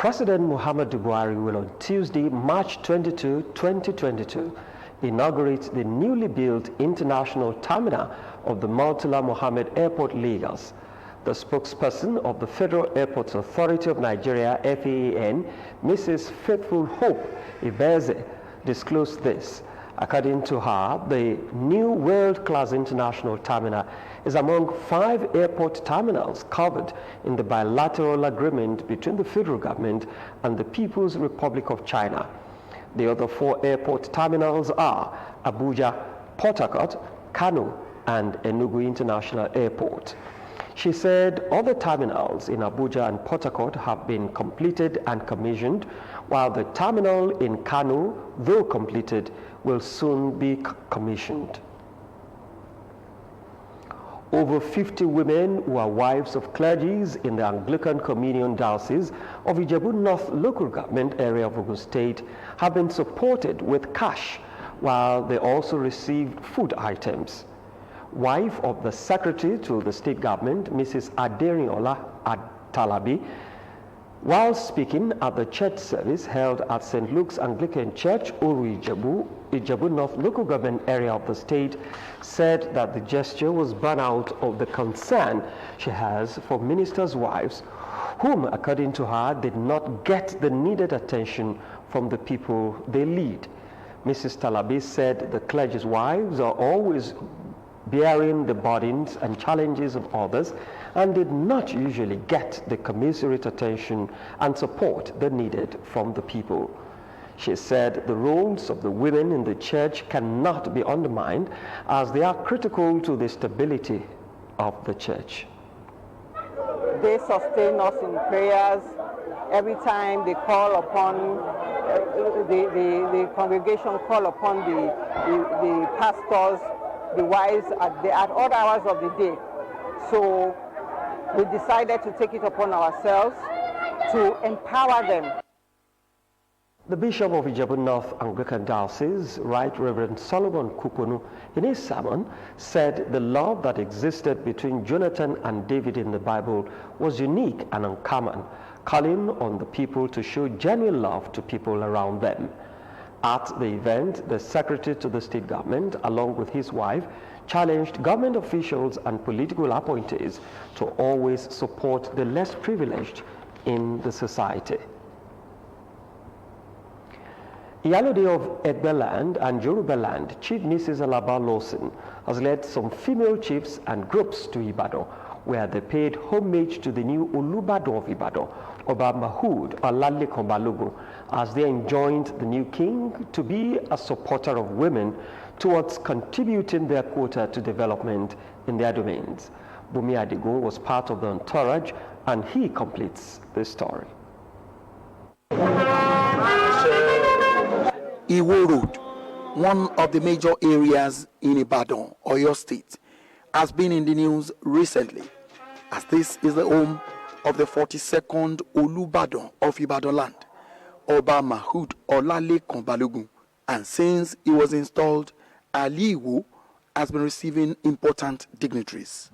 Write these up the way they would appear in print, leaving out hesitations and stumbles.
President Muhammadu Buhari will on Tuesday, March 22, 2022, inaugurate the newly built international terminal of the Murtala Mohammed Airport, Lagos. The spokesperson of the Federal Airports Authority of Nigeria, FAAN, Mrs. Faithful Hope Ibeze, disclosed this. According to her, the new world-class international terminal is among 5 airport terminals covered in the bilateral agreement between the federal government and the People's Republic of China. The other 4 airport terminals are Abuja, Port Harcourt, Kano, and Enugu International Airport. She said other terminals in Abuja and Port Harcourt have been completed and commissioned, while the terminal in Kano, though completed, will soon be commissioned. Over 50 women who are wives of clergies in the Anglican Communion Diocese of Ijebu North local government area of Ogun State have been supported with cash, while they also received food items. Wife of the Secretary to the State Government, Mrs. Aderinola Atalabi, while speaking at the church service held at St. Luke's Anglican Church, Oru Ijebu North local government area of the state, said that the gesture was born out of the concern she has for ministers' wives, whom, according to her, did not get the needed attention from the people they lead. Mrs. Talabi said the clergy's wives are always bearing the burdens and challenges of others and did not usually get the commensurate attention and support they needed from the people. She said the roles of the women in the church cannot be undermined as they are critical to the stability of the church. They sustain us in prayers every time they call upon, the congregation call upon the pastors, the wives at odd hours of the day. So we decided to take it upon ourselves to empower them. The Bishop of Ijebu North Anglican Diocese, Right Reverend Solomon Kuponu, in his sermon, said the love that existed between Jonathan and David in the Bible was unique and uncommon, calling on the people to show genuine love to people around them. At the event, the Secretary to the State Government, along with his wife, challenged government officials and political appointees to always support the less privileged in the society. Iyalode of Egbeland and Yorubaland, Chief Mrs. Alaba Lawson, has led some female chiefs and groups to Ibadan, where they paid homage to the new Olubadan of Ibadan, Oba Mahood Olalekan Balogun, as they enjoined the new king to be a supporter of women towards contributing their quota to development in their domains. Bumi Adigun was part of the entourage, and he completes the story. Iwo Road, one of the major areas in Ibadan, Oyo State, has been in the news recently, as this is the home of the 42nd Olubadan of Ibadan land, Oba Mahood Olalekan Balogun, and since he was installed, Ali Iwo has been receiving important dignitaries.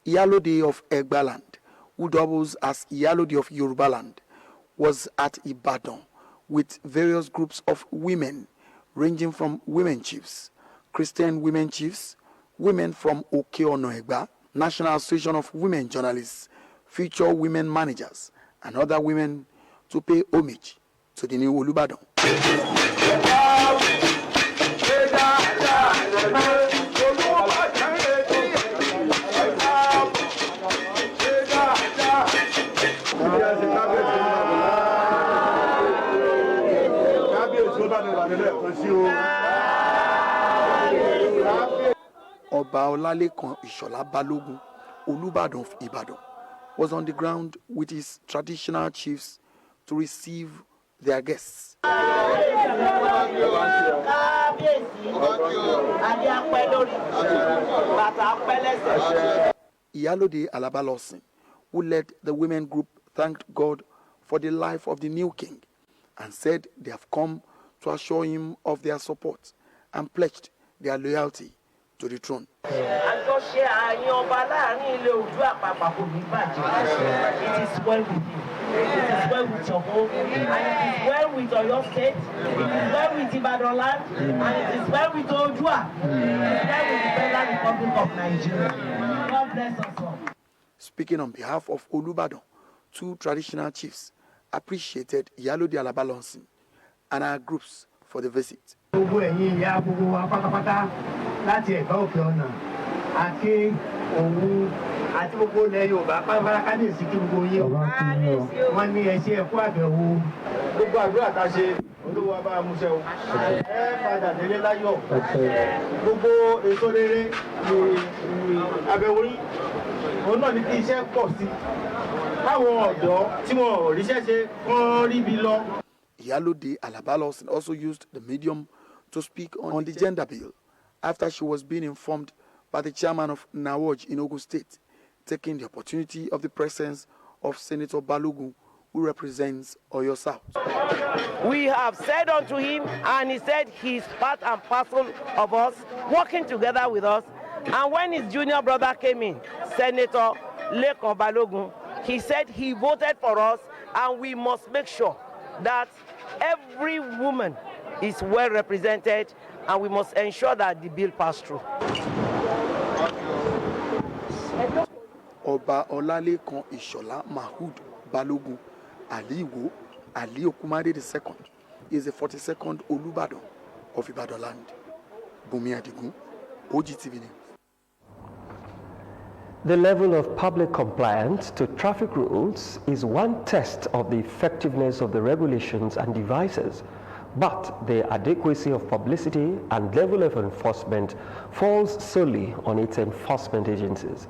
Iyalode of Egbaland, who doubles as Iyalode of Yorubaland, was at Ibadan with various groups of women, ranging from women chiefs, Christian women chiefs, women from Oke-Ono-Egba, National Association of Women Journalists, future women managers, and other women to pay homage to the new Olubadan. Oba Olalekan Ishola Balogun, Olubadan of Ibadan, was on the ground with his traditional chiefs to receive their guests. Iyalode Alaba Lawson, who led the women group, thanked God for the life of the new king and said they have come to assure him of their support and pledged their loyalty to to the throne. It is well with you. It is well with your home, and it is well with your state, it is well with Ibadan land, and it is well with Odua. It is well with the Federal Republic of Nigeria. God bless us all. Speaking on behalf of Olubadan, 2 traditional chiefs appreciated Iyalode Alabalonsin and our groups for the visit. Àti gbogbo ilẹ̀ Yorùbá pátápátá kábíyèsí kí gbogbo yín wọ́n ní ẹṣẹ́ ẹ̀kú àbẹ̀wò gbogbo àdúrà tá a ṣe Olúwa bá múṣẹ o ẹ padà délé láyọ̀ gbogbo èso rere ní àbẹ̀wò yín òun náà ní kí iṣẹ́ pọ̀ sí káwọn ọ̀dọ́ tí wọn ò ríṣẹ́ ṣe kán ríbi lọ. Iyalode Alabalonsin also used the medium to speak on the gender bill after she was being informed by the chairman of Nawoj in Ogun State, taking the opportunity of the presence of Senator Balogun, who represents Oyo South. We have said unto him, and he said he's part and parcel of us, working together with us. And when his junior brother came in, Senator Lekon Balogun, he said he voted for us, and we must make sure that every woman is well represented, and we must ensure that the bill passed through. Oba Olalekan Ishola Mahood Balogun Aliwo Abeokuta II is the 42nd Olubadan of Ibadan land. Bumi Adigun, OGTV News. The level of public compliance to traffic rules is one test of the effectiveness of the regulations and devices, but the adequacy of publicity and level of enforcement falls solely on its enforcement agencies.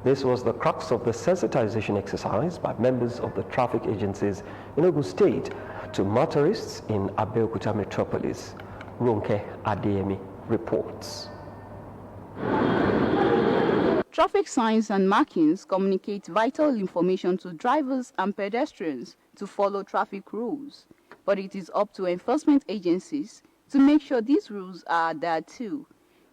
This was the crux of the sensitization exercise by members of the traffic agencies in Ogun State to motorists in Abeokuta metropolis. Ronke Adeyemi reports. Traffic signs and markings communicate vital information to drivers and pedestrians to follow traffic rules, but it is up to enforcement agencies to make sure these rules are adhered to.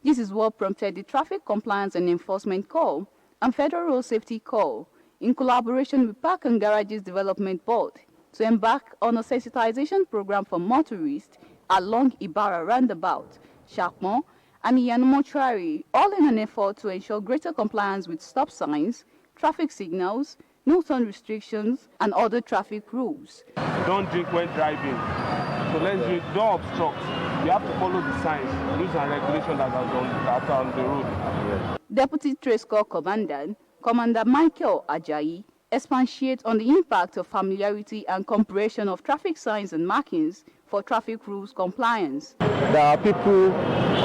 This is what prompted the Traffic Compliance and Enforcement Corps and Federal Road Safety Corps, in collaboration with Park and Garages Development Board, to embark on a sensitization program for motorists along Ibarra Roundabout, Shakmo, and Iyanu Mortuary, all in an effort to ensure greater compliance with stop signs, traffic signals, no-turn restrictions, and other traffic rules. Don't drink when driving. So don't obstruct. You have to follow the signs, rules and regulations that are on the road. Yes. Deputy Trace Corps Commandant, Commander Michael Ajayi, expatiates on the impact of familiarity and comprehension of traffic signs and markings for traffic rules compliance. There are people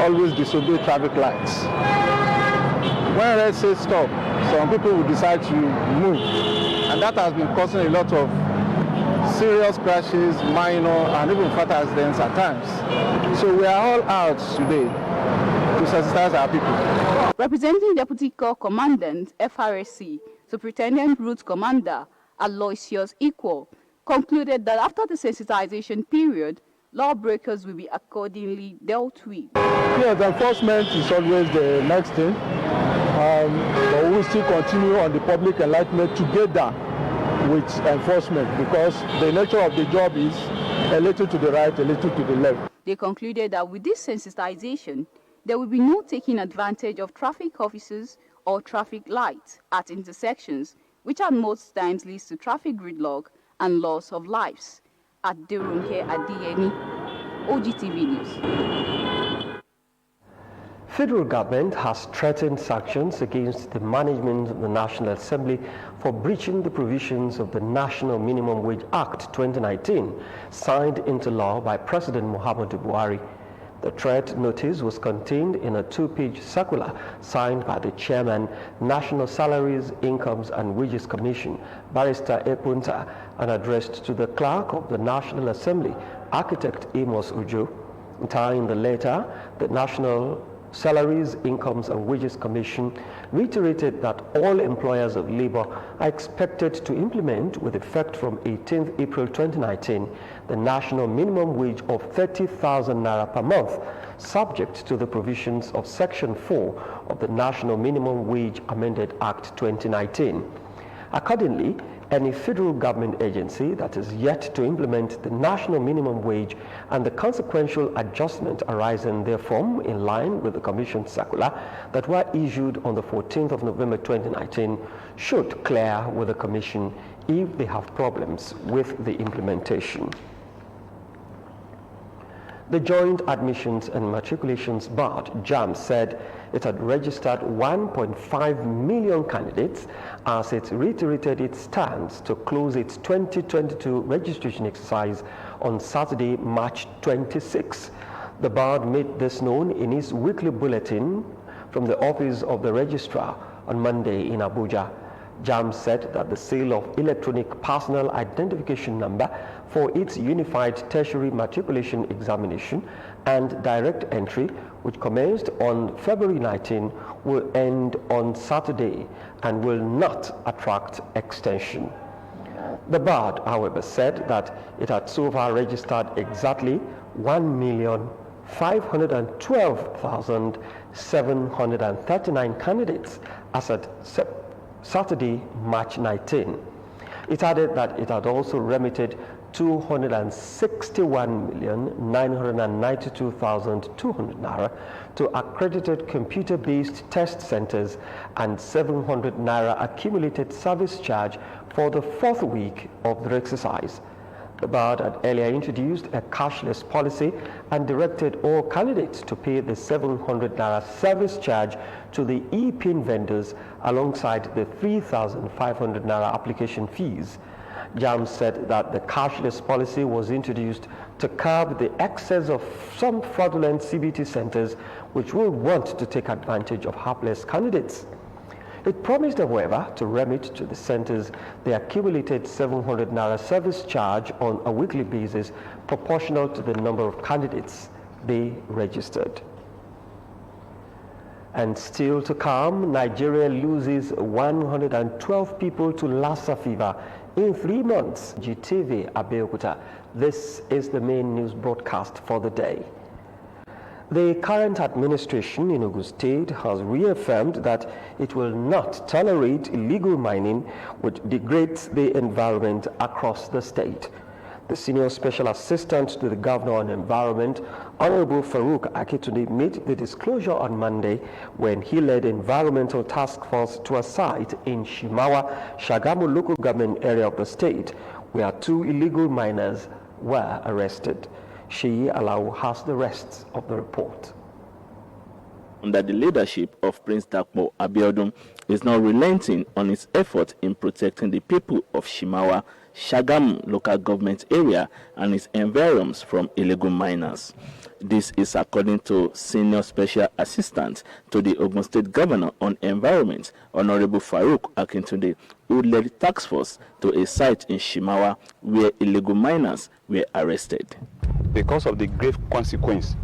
always disobey traffic lights. When red says stop, some people will decide to move, and that has been causing a lot of serious crashes, minor and even fatal accidents at times. So we are all out today to sensitize our people. Representing Deputy Corps Commandant FRSC, Superintendent Route Commander Aloysius Equal concluded that after the sensitization period, lawbreakers will be accordingly dealt with. Yes, enforcement is always the next thing, but we will still continue on the public enlightenment together with enforcement, because the nature of the job is a little to the right, a little to the left. They concluded that with this sensitization, there will be no taking advantage of traffic officers or traffic lights at intersections, which at most times leads to traffic gridlock and loss of lives. At Derunke Adeyemi, OGTV News. Federal government has threatened sanctions against the management of the National Assembly for breaching the provisions of the National Minimum Wage Act 2019, signed into law by President Muhammadu Buhari. The threat notice was contained in a 2-page circular signed by the Chairman, National Salaries, Incomes and Wages Commission, Barrister Abeokuta, and addressed to the Clerk of the National Assembly, Architect Amos Ojo. Tying the letter, the National Salaries, Incomes and Wages Commission reiterated that all employers of labor are expected to implement with effect from 18th April 2019 the national minimum wage of 30,000 naira per month, subject to the provisions of Section 4 of the National Minimum Wage Amended Act 2019. Accordingly, any federal government agency that is yet to implement the national minimum wage and the consequential adjustment arising therefrom in line with the Commission circular that were issued on the 14th of November 2019 should clear with the Commission if they have problems with the implementation. The Joint Admissions and Matriculations Board, JAMB, said it had registered 1.5 million candidates as it reiterated its stance to close its 2022 registration exercise on Saturday, March 26. The board made this known in its weekly bulletin from the office of the registrar on Monday in Abuja. JAMB said that the sale of electronic personal identification number for its unified tertiary matriculation examination and direct entry, which commenced on February 19, will end on Saturday and will not attract extension. The board, however, said that it had so far registered exactly 1,512,739 candidates as at Saturday, March 19. It added that it had also remitted 261,992,200 naira to accredited computer-based test centers and 700 naira accumulated service charge for the fourth week of the exercise. The board had earlier introduced a cashless policy and directed all candidates to pay the 700 naira service charge to the e-pin vendors alongside the 3,500 naira application fees. JAMB said that the cashless policy was introduced to curb the excess of some fraudulent CBT centers which will want to take advantage of hapless candidates. It promised, however, to remit to the centers the accumulated 700 naira service charge on a weekly basis proportional to the number of candidates they registered. And still to come, Nigeria loses 112 people to Lassa fever in 3 months. OGTV Abeokuta. This is the main news broadcast for the day. The current administration in Ogun State has reaffirmed that it will not tolerate illegal mining which degrades the environment across the state. The Senior Special Assistant to the Governor on Environment, Honorable Farouk Akitunde, made the disclosure on Monday when he led Environmental Task Force to a site in Shimawa, Shagamu local government area of the state, where 2 illegal miners were arrested. Sheyi Alao has the rest of the report. Under the leadership of Prince Dakpo Abiodun, is now relenting on its effort in protecting the people of Shimawa, Shagamu local government area and its environs from illegal miners. This is according to Senior Special Assistant to the Ogun State Governor on Environment, Honorable Farouk Akintunde, who led the task force to a site in Shimawa where illegal miners were arrested. Because of the grave consequence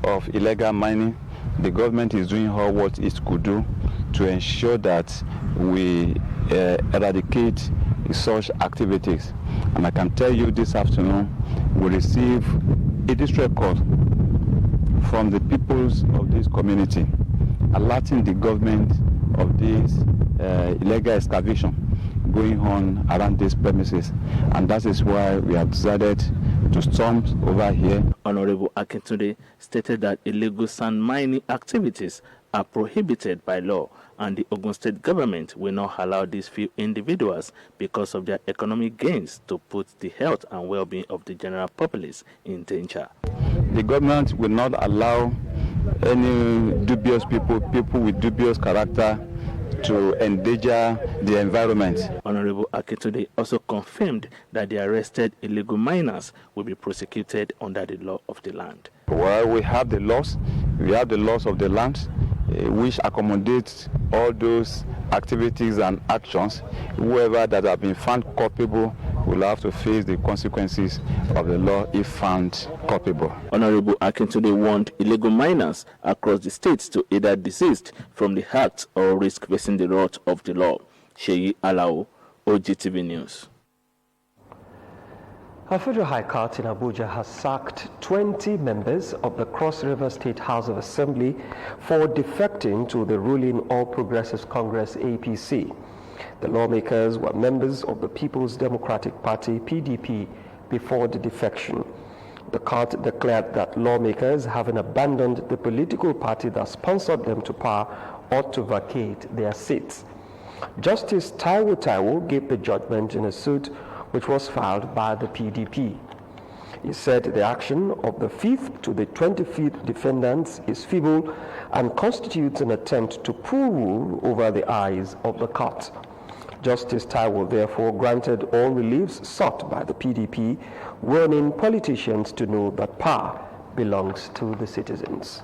of illegal mining, the government is doing all what it could do to ensure that we eradicate such activities. And I can tell you this afternoon, we receive a distress call from the peoples of this community, alerting the government of this illegal excavation going on around these premises, and that is why we have decided to storm over here. Honorable Akintunde stated that illegal sand mining activities are prohibited by law, and the Ogun State government will not allow these few individuals because of their economic gains to put the health and well-being of the general populace in danger. The government will not allow any dubious people with dubious character to endanger the environment. Honorable Akintunde also confirmed that the arrested illegal miners will be prosecuted under the law of the land. Well, we have the laws of the land, which accommodates all those activities and actions. Whoever that have been found culpable will have to face the consequences of the law if found culpable. Honorable Akintunde warned illegal miners across the states to either desist from the act or risk facing the wrath of the law. Sheyi Alao, OGTV News. A federal high court in Abuja has sacked 20 members of the Cross River State House of Assembly for defecting to the ruling All Progressives Congress APC. The lawmakers were members of the People's Democratic Party PDP before the defection. The court declared that lawmakers, having abandoned the political party that sponsored them to power, ought to vacate their seats. Justice Taiwo gave the judgment in a suit which was filed by the PDP. He said the action of the 5th to the 25th defendants is feeble and constitutes an attempt to pull wool over the eyes of the court. Justice Taiwo therefore granted all reliefs sought by the PDP, warning politicians to know that power belongs to the citizens.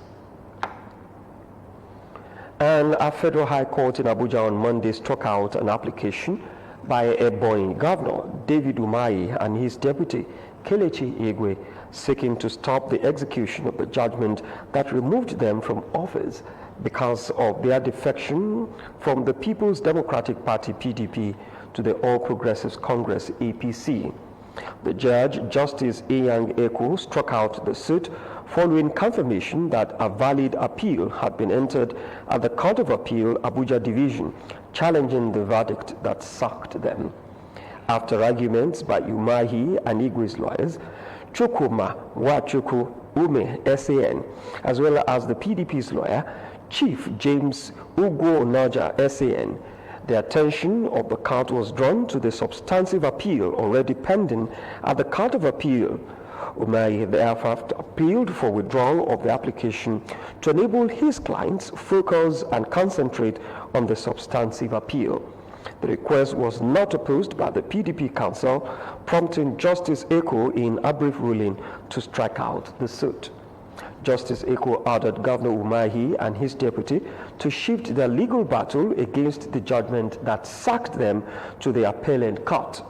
And a federal high court in Abuja on Monday struck out an application by Ebonyi Governor David Umahi and his deputy Kelechi Igwe, seeking to stop the execution of the judgment that removed them from office because of their defection from the People's Democratic Party PDP to the All Progressives Congress APC. The judge, Justice Eyang Eko, struck out the suit following confirmation that a valid appeal had been entered at the Court of Appeal Abuja Division, challenging the verdict that sacked them. After arguments by Umahi and Igwe's lawyers, Chukwuma Nwachukwu Ume SAN, as well as the PDP's lawyer, Chief James Ugwo Onaja SAN, the attention of the court was drawn to the substantive appeal already pending at the Court of Appeal. Umahi therefore appealed for withdrawal of the application to enable his clients focus and concentrate on the substantive appeal. The request was not opposed by the PDP counsel, prompting Justice Eko in a brief ruling to strike out the suit. Justice Eko ordered Governor Umahi and his deputy to shift their legal battle against the judgment that sacked them to the appellate court.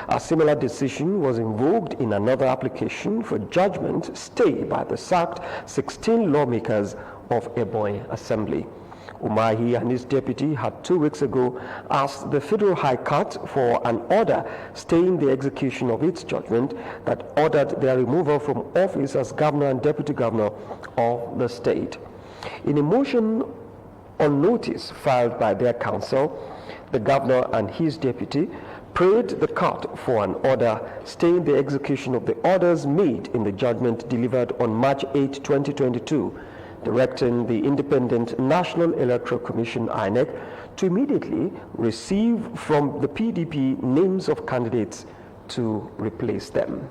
A similar decision was invoked in another application for judgment stay by the sacked 16 lawmakers of Ebonyi Assembly. Umahi and his deputy had 2 weeks ago asked the Federal High Court for an order staying the execution of its judgment that ordered their removal from office as governor and deputy governor of the state. In a motion on notice filed by their counsel, the governor and his deputy prayed the court for an order staying the execution of the orders made in the judgment delivered on March 8, 2022, directing the Independent National Electoral Commission INEC to immediately receive from the PDP names of candidates to replace them.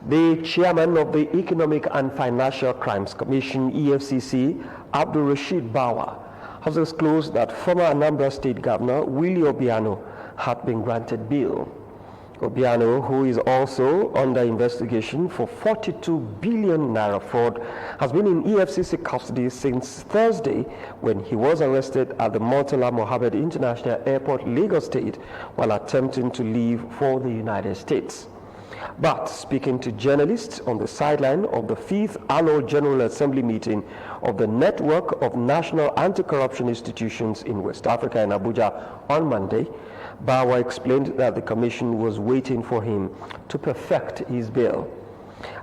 The chairman of the Economic and Financial Crimes Commission, EFCC, Abdul Rashid Bawa, has disclosed that former Anambra State Governor Willie Obiano had been granted bail. Obiano, who is also under investigation for 42 billion naira fraud, has been in EFCC custody since Thursday when he was arrested at the Murtala Mohammed International Airport, Lagos State, while attempting to leave for the United States. But speaking to journalists on the sideline of the 5th Annual General Assembly meeting of the Network of National Anti-Corruption Institutions in West Africa in Abuja on Monday, Bawa explained that the commission was waiting for him to perfect his bail.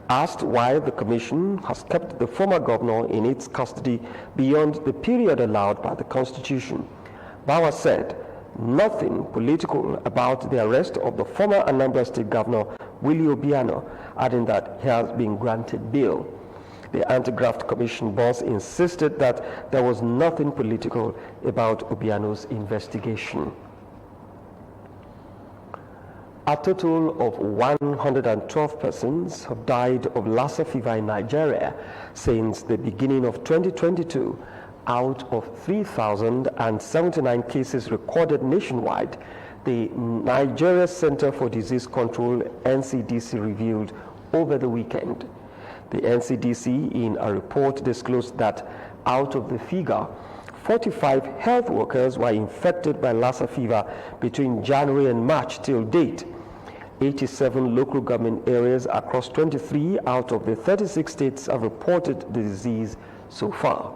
Asked why the commission has kept the former governor in its custody beyond the period allowed by the Constitution, Bawa said nothing political about the arrest of the former Anambra State Governor Willie Obiano, adding that he has been granted bail. The Anti-Graft Commission boss insisted that there was nothing political about Obiano's investigation. A total of 112 persons have died of Lassa fever in Nigeria since the beginning of 2022, out of 3,079 cases recorded nationwide, the Nigeria Center for Disease Control, NCDC, revealed over the weekend. The NCDC, in a report, disclosed that out of the figure, 45 health workers were infected by Lassa fever between January and March till date. 87 local government areas across 23 out of the 36 states have reported the disease so far.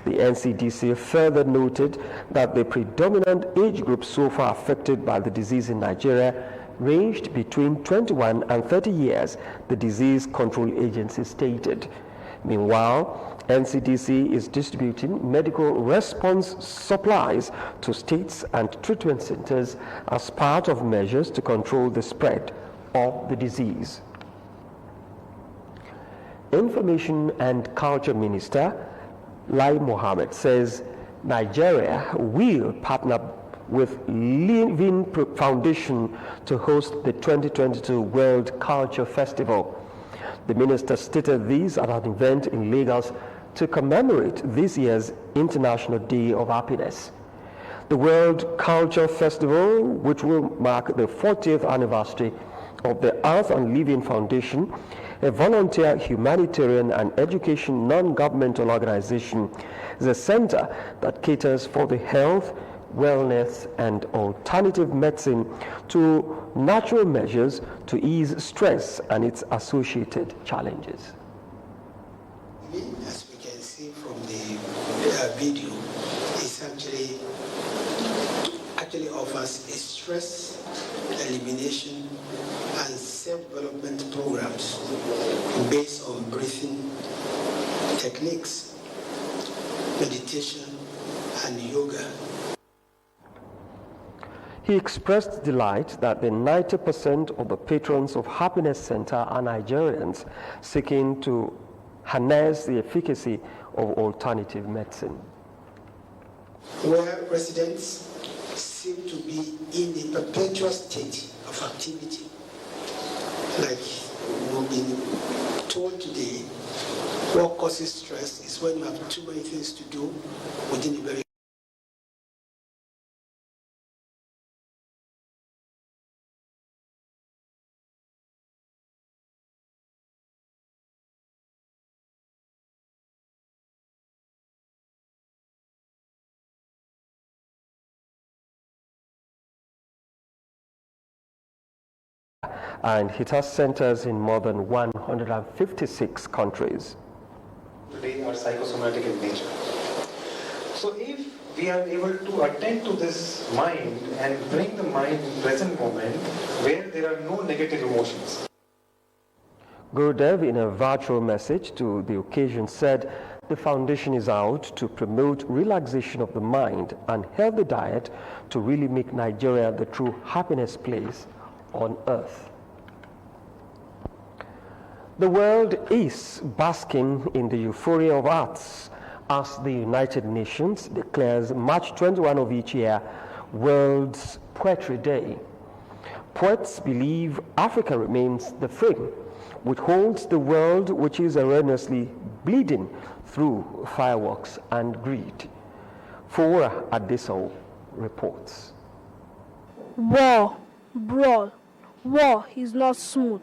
The NCDC further noted that the predominant age group so far affected by the disease in Nigeria ranged between 21 and 30 years, the Disease Control Agency stated. Meanwhile, NCDC is distributing medical response supplies to states and treatment centers as part of measures to control the spread of the disease. Information and Culture Minister Lai Mohammed says Nigeria will partner with Living Foundation to host the 2022 World Culture Festival. The minister stated this at an event in Lagos to commemorate this year's International Day of Happiness. The World Culture Festival, which will mark the 40th anniversary of the Earth and Living Foundation, a volunteer humanitarian and education non-governmental organization, is a center that caters for the health, wellness, and alternative medicine to natural measures to ease stress and its associated challenges. As we can see from the video, it actually offers a stress elimination and self-development programs based on breathing techniques, meditation, and yoga. He expressed delight that the 90% of the patrons of Happiness Center are Nigerians seeking to harness the efficacy of alternative medicine. Where residents seem to be in a perpetual state of activity. Like we've been told today, what causes stress is when you have too many things to do within a very and it has centers in more than 156 countries. Today are psychosomatic in nature. So if we are able to attend to this mind and bring the mind in present moment where there are no negative emotions. Gurudev, in a virtual message to the occasion, said the foundation is out to promote relaxation of the mind and healthy diet to really make Nigeria the true happiness place on earth. The world is basking in the euphoria of arts as the United Nations declares March 21 of each year World's Poetry Day. Poets believe Africa remains the frame which holds the world, which is erroneously bleeding through fireworks and greed. Fora Adeso reports. War, brawl, war is not smooth.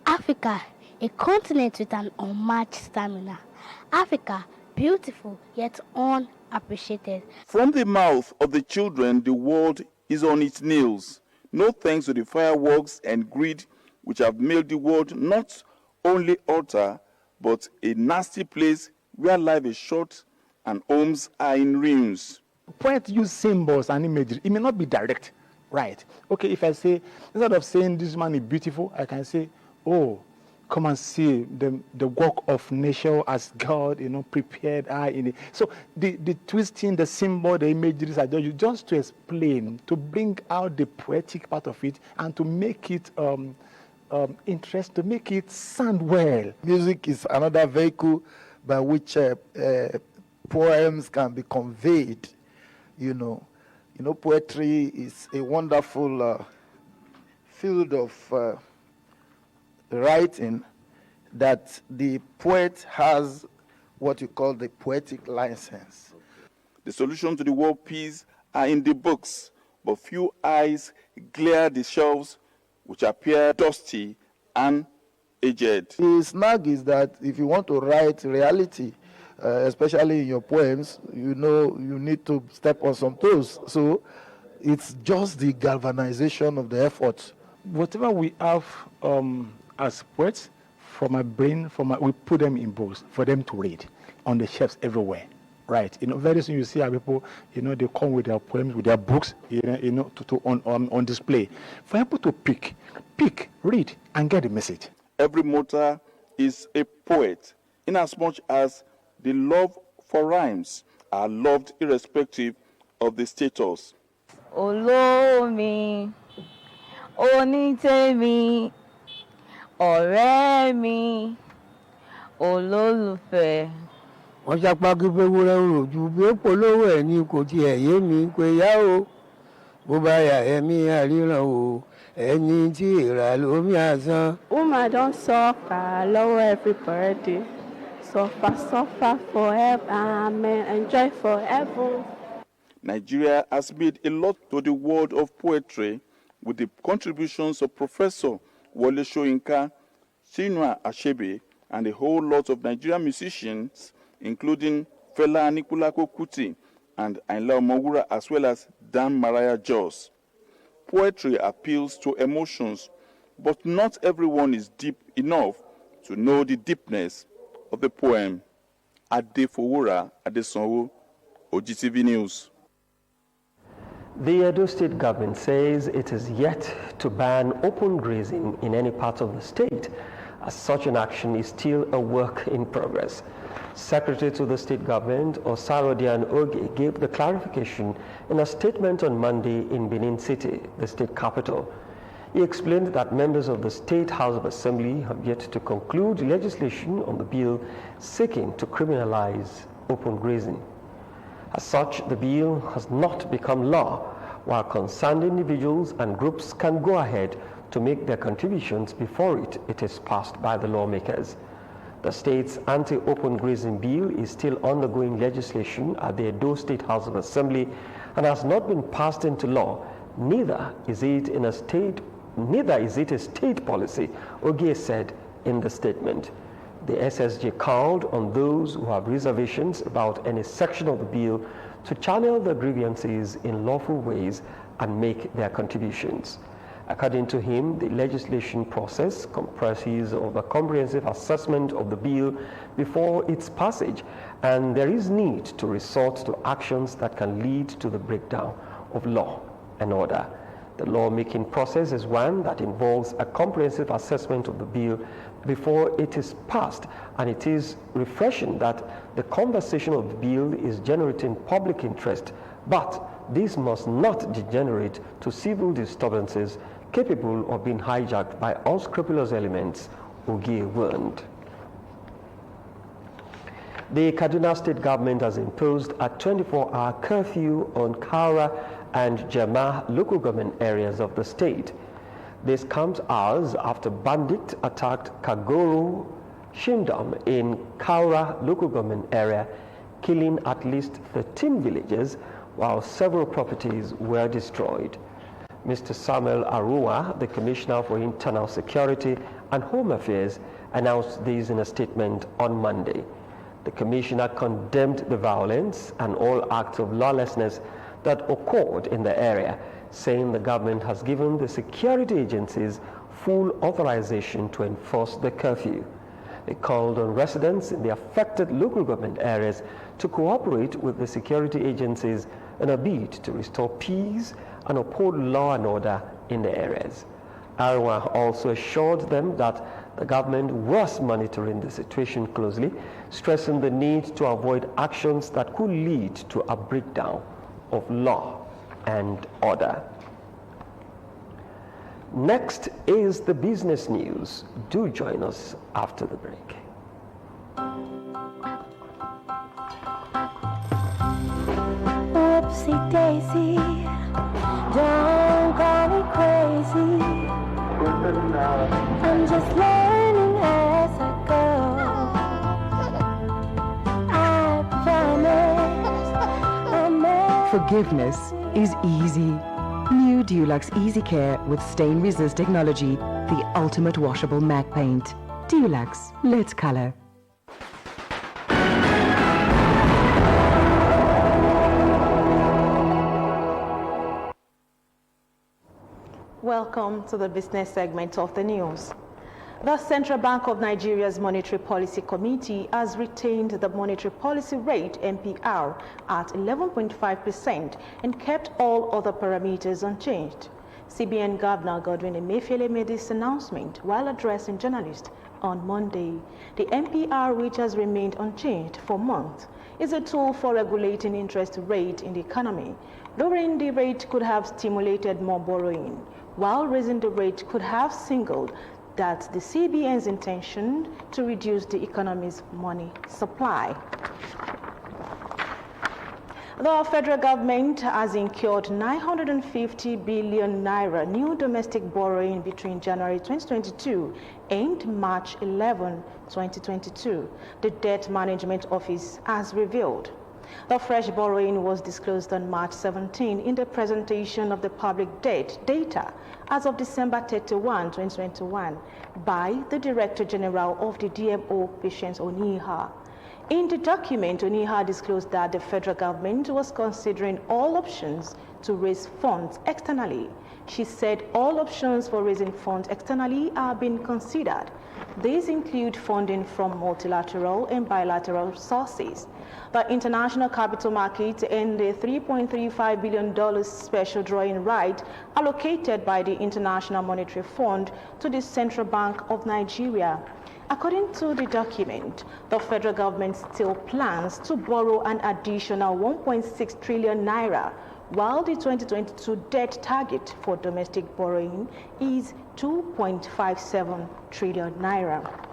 Africa, a continent with an unmatched stamina. Africa, beautiful yet unappreciated. From the mouth of the children, the world is on its knees. No thanks to the fireworks and greed which have made the world not only altar, but a nasty place where life is short and homes are in ruins. Poets use symbols and imagery. It may not be direct, right? Okay, if I say, instead of saying this man is beautiful, I can say, oh, come and see the work of nature as God, prepared her in it. So the twisting, the symbol, the imageries are just to explain, to bring out the poetic part of it and to make it interest, to make it sound well. Music is another vehicle by which poems can be conveyed. Poetry is a wonderful field of writing that the poet has what you call the poetic license. The solution to the world peace are in the books, but few eyes glare the shelves which appear dusty and aged. The snag is that if you want to write reality, especially in your poems, you know you need to step on some toes. So it's just the galvanization of the effort. Whatever we have as poets, from my brain, we put them in books for them to read on the shelves everywhere. Right, very soon you see how people, they come with their poems, with their books, on display. For people to pick, read, and get the message. Every mortal is a poet, inasmuch as the love for rhymes are loved irrespective of the status. Olómi, onítèmi, ọ̀rẹ́ mi, olólùfẹ́. wọ́n ṣapákí pé wúrẹ́ ń rojú bí ó polówó ẹ̀ ní kò tiẹ̀ yé mi pé yá o bó bá yà ẹ̀mí àríran o ẹni tí ìrà lómi àsán. Woman don suffer lọ́wọ́ everybody suffer forever amen enjoy forever. Nigeria has made a lot to the world of poetry with the contributions of Professor Wole Soyinka, Chinua Achebe, and a whole lot of Nigerian musicians, including Fela Anikulapo Kuti and Ayinla Omowura, as well as Dan Maraya Jos. Poetry appeals to emotions, but not everyone is deep enough to know the deepness of the poem. Adefowora Adesanwo, OGTV News. The Edo State government says it is yet to ban open grazing in any part of the state, as such an action is still a work in progress. Secretary to the state government, Osarodian Oge, gave the clarification in a statement on Monday in Benin City, the state capital. He explained that members of the State House of Assembly have yet to conclude legislation on the bill seeking to criminalize open grazing. As such, the bill has not become law, while concerned individuals and groups can go ahead to make their contributions before it is passed by the lawmakers. The state's anti-open grazing bill is still undergoing legislation at the Edo State House of Assembly and has not been passed into law. Neither is it a state policy, Ogie said in the statement. The SSG called on those who have reservations about any section of the bill to channel their grievances in lawful ways and make their contributions. According to him, the legislation process comprises of a comprehensive assessment of the bill before its passage, and there is need to resort to actions that can lead to the breakdown of law and order. The lawmaking process is one that involves a comprehensive assessment of the bill before it is passed, and it is refreshing that the conversation of the bill is generating public interest, but this must not degenerate to civil disturbances capable of being hijacked by unscrupulous elements, Ogie warned. The Kaduna State government has imposed a 24-hour curfew on Kaura and Jama local government areas of the state. This comes hours after bandits attacked Kagoro Shindam in Kaura local government area, killing at least 13 villagers, while several properties were destroyed. Mr. Samuel Arua, the Commissioner for Internal Security and Home Affairs, announced this in a statement on Monday. The Commissioner condemned the violence and all acts of lawlessness that occurred in the area, saying the government has given the security agencies full authorization to enforce the curfew. They called on residents in the affected local government areas to cooperate with the security agencies in a bid to restore peace and uphold law and order in the areas. Arwa also assured them that the government was monitoring the situation closely, stressing the need to avoid actions that could lead to a breakdown of law and order. Next is the business news. Do join us after the break. Whoopsie daisy, don't call me crazy. I'm just learning as I go. I promise I'll make Forgiveness is easy. New Dulux Easy Care with stain resist technology, the ultimate washable matte paint. Dulux, let's color. Welcome to the business segment of the news. The Central Bank of Nigeria's Monetary Policy Committee has retained the monetary policy rate MPR at 11.5% and kept all other parameters unchanged. CBN Governor Godwin Emefiele made this announcement while addressing journalists on Monday. The MPR, which has remained unchanged for months, is a tool for regulating interest rate in the economy. Lowering the rate could have stimulated more borrowing, while raising the rate could have signaled that the CBN's intention to reduce the economy's money supply. The federal government has incurred 950 billion naira new domestic borrowing between January 2022 and March 11, 2022, the Debt Management Office has revealed. The fresh borrowing was disclosed on March 17 in the presentation of the public debt data as of December 31, 2021 by the Director General of the DMO, Patience Oniha. In the document, Oniha disclosed that the federal government was considering all options to raise funds externally. She said all options for raising funds externally are being considered. These include funding from multilateral and bilateral sources, the international capital market, and the $3.35 billion special drawing right allocated by the International Monetary Fund to the Central Bank of Nigeria. According to the document, the federal government still plans to borrow an additional 1.6 trillion naira, while the 2022 debt target for domestic borrowing is 2.57 trillion naira.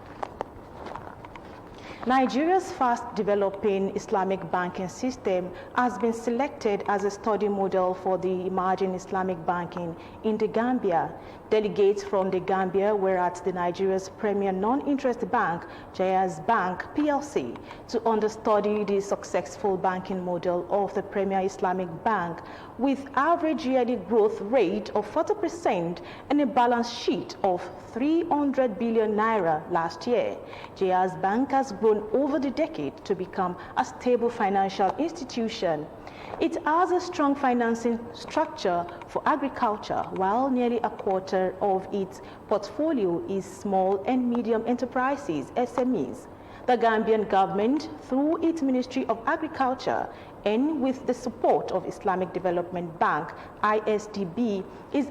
Nigeria's fast-developing Islamic banking system has been selected as a study model for the emerging Islamic banking in the Gambia. Delegates from the Gambia were at the Nigeria's premier non-interest bank, Jaiz Bank PLC, to understudy the successful banking model of the premier Islamic bank, with average yearly growth rate of 40% and a balance sheet of 300 billion naira last year. Jaiz Bank has grown over the decade to become a stable financial institution. It has a strong financing structure for agriculture, while nearly a quarter of its portfolio is small and medium enterprises, SMEs. The Gambian government, through its Ministry of Agriculture and with the support of Islamic Development Bank, ISDB, is